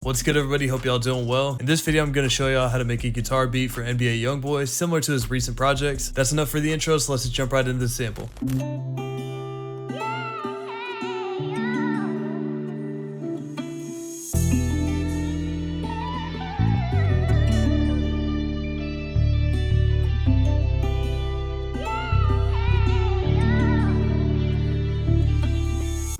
What's good, everybody? Hope y'all doing well. In this video, I'm going to show y'all how to make a guitar beat for NBA Youngboy, similar to his recent projects. That's enough for the intro, so let's just jump right into the sample.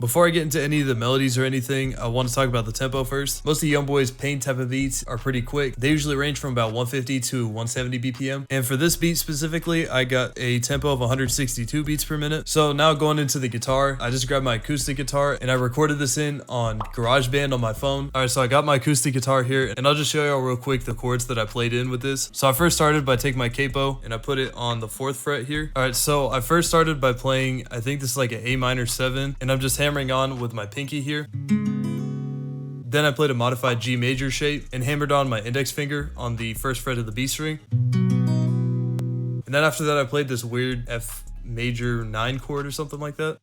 Before I get into any of the melodies or anything, I want to talk about the tempo first. Most of Youngboy's pain type of beats are pretty quick. They usually range from about 150 to 170 BPM. And for this beat specifically, I got a tempo of 162 beats per minute. So now going into the guitar, I just grabbed my acoustic guitar and I recorded this in on GarageBand on my phone. All right, so I got my acoustic guitar here and I'll just show y'all real quick the chords that I played in with this. So I first started by taking my capo and I put it on the 4th fret here. All right, so I first started by playing, I think this is like an A minor 7, and I'm just hammering on with my pinky here. Then I played a modified G major shape and hammered on my index finger on the 1st fret of the B string. And then after that I played this weird F major 9 chord or something like that.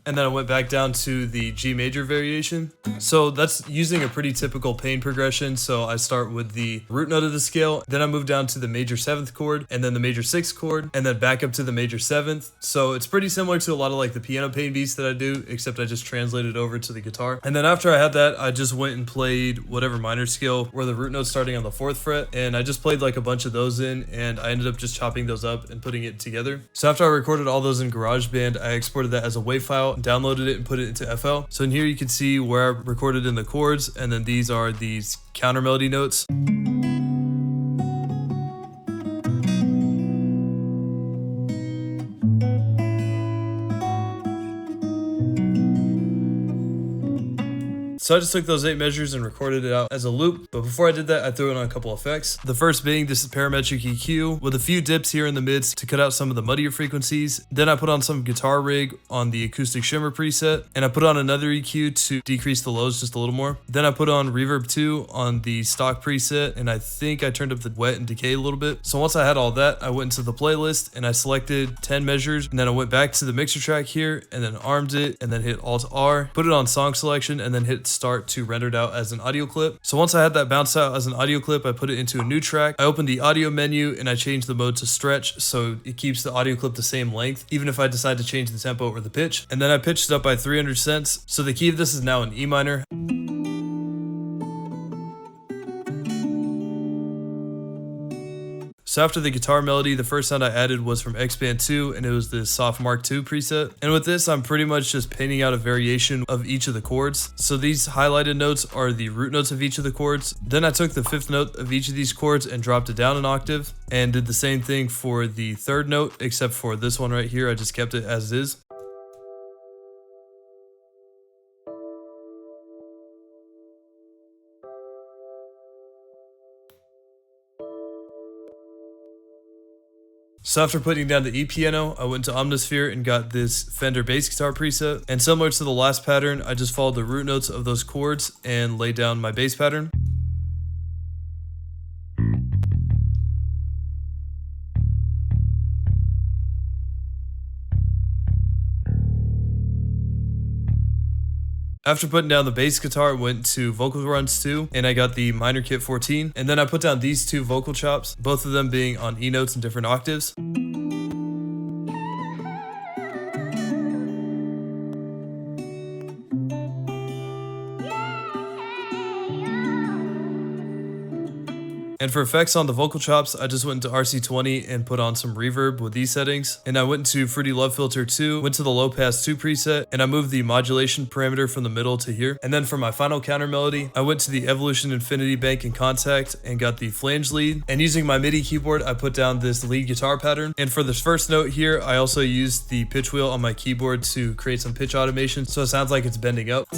And then I went back down to the G major variation. So that's using a pretty typical pain progression. So I start with the root note of the scale, then I move down to the major 7th chord, and then the major 6th chord, and then back up to the major 7th. So it's pretty similar to a lot of like the piano pain beats that I do, except I just translated over to the guitar. And then after I had that, I just went and played whatever minor scale where the root note's starting on the 4th fret, and I just played like a bunch of those in, and I ended up just chopping those up and putting it together. So after I recorded all those in GarageBand, I exported that as a WAV file, downloaded it and put it into FL. So in here you can see where I recorded in the chords, and then these are these counter melody notes. So I just took those 8 measures and recorded it out as a loop, but before I did that, I threw in on a couple effects. The first being this parametric EQ with a few dips here in the mids to cut out some of the muddier frequencies. Then I put on some guitar rig on the acoustic shimmer preset, and I put on another EQ to decrease the lows just a little more. Then I put on reverb 2 on the stock preset, and I think I turned up the wet and decay a little bit. So once I had all that, I went into the playlist and I selected 10 measures, and then I went back to the mixer track here and then armed it and then hit Alt R, put it on song selection, and then hit start to render it out as an audio clip. So once I had that bounce out as an audio clip, I put it into a new track. I opened the audio menu and I changed the mode to stretch so it keeps the audio clip the same length, even if I decide to change the tempo or the pitch. And then I pitched it up by 300 cents. So the key of this is now in E minor. So after the guitar melody, the first sound I added was from X-Band 2, and it was the soft Mark II preset. And with this, I'm pretty much just painting out a variation of each of the chords. So these highlighted notes are the root notes of each of the chords. Then I took the 5th note of each of these chords and dropped it down an octave, and did the same thing for the 3rd note, except for this one right here, I just kept it as is. So after putting down the E piano, I went to Omnisphere and got this Fender bass guitar preset. And similar to the last pattern, I just followed the root notes of those chords and laid down my bass pattern. After putting down the bass guitar, I went to vocal runs 2, and I got the minor kit 14. And then I put down these 2 vocal chops, both of them being on E notes in different octaves. And for effects on the vocal chops, I just went into RC20 and put on some reverb with these settings. And I went into Fruity Love Filter 2, went to the low pass 2 preset, and I moved the modulation parameter from the middle to here. And then for my final counter melody, I went to the Evolution Infinity Bank and Contact and got the flange lead. And using my MIDI keyboard, I put down this lead guitar pattern. And for this first note here, I also used the pitch wheel on my keyboard to create some pitch automation, so it sounds like it's bending up.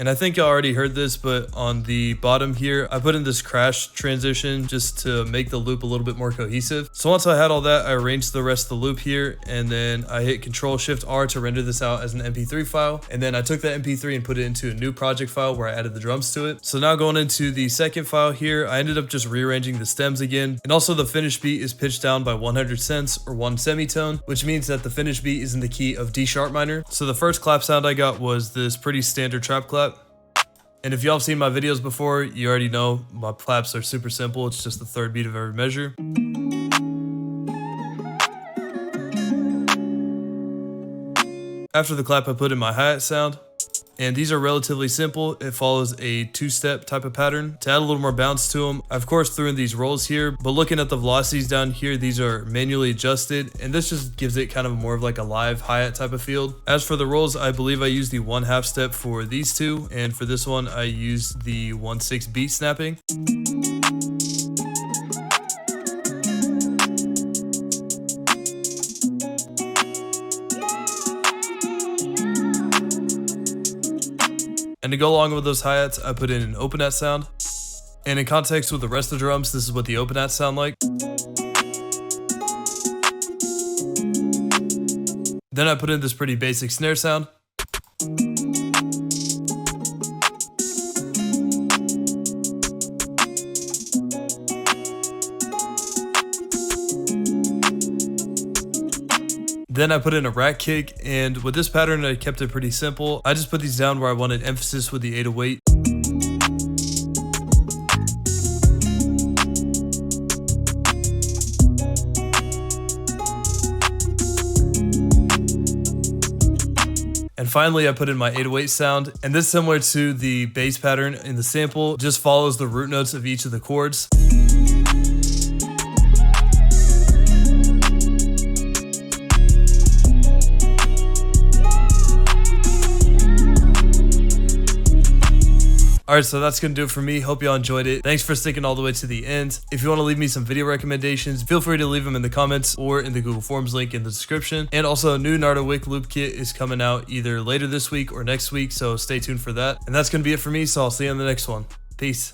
And I think I already heard this, but on the bottom here, I put in this crash transition just to make the loop a little bit more cohesive. So once I had all that, I arranged the rest of the loop here, and then I hit Control-Shift-R to render this out as an MP3 file. And then I took that MP3 and put it into a new project file where I added the drums to it. So now going into the second file here, I ended up just rearranging the stems again. And also the finished beat is pitched down by 100 cents or 1 semitone, which means that the finished beat is in the key of D sharp minor. So the first clap sound I got was this pretty standard trap clap. And if y'all have seen my videos before, you already know my claps are super simple. It's just the third beat of every measure. After the clap, I put in my hi-hat sound. And these are relatively simple. It follows a two-step type of pattern. To add a little more bounce to them, I of course threw in these rolls here, but looking at the velocities down here, these are manually adjusted, and this just gives it kind of more of like a live hi-hat type of feel. As for the rolls, I believe I used the 1/2 step for these two, and for this one, I used the 1/6 beat snapping. And to go along with those hi-hats, I put in an open hat sound. And in context with the rest of the drums, this is what the open hats sound like. Then I put in this pretty basic snare sound. Then I put in a rack kick, and with this pattern I kept it pretty simple. I just put these down where I wanted emphasis with the 808. And finally I put in my 808 sound, and this, similar to the bass pattern in the sample, just follows the root notes of each of the chords. Alright, so that's going to do it for me. Hope y'all enjoyed it. Thanks for sticking all the way to the end. If you want to leave me some video recommendations, feel free to leave them in the comments or in the Google Forms link in the description. And also, a new Nardo Wick loop kit is coming out either later this week or next week, so stay tuned for that. And that's going to be it for me, so I'll see you on the next one. Peace.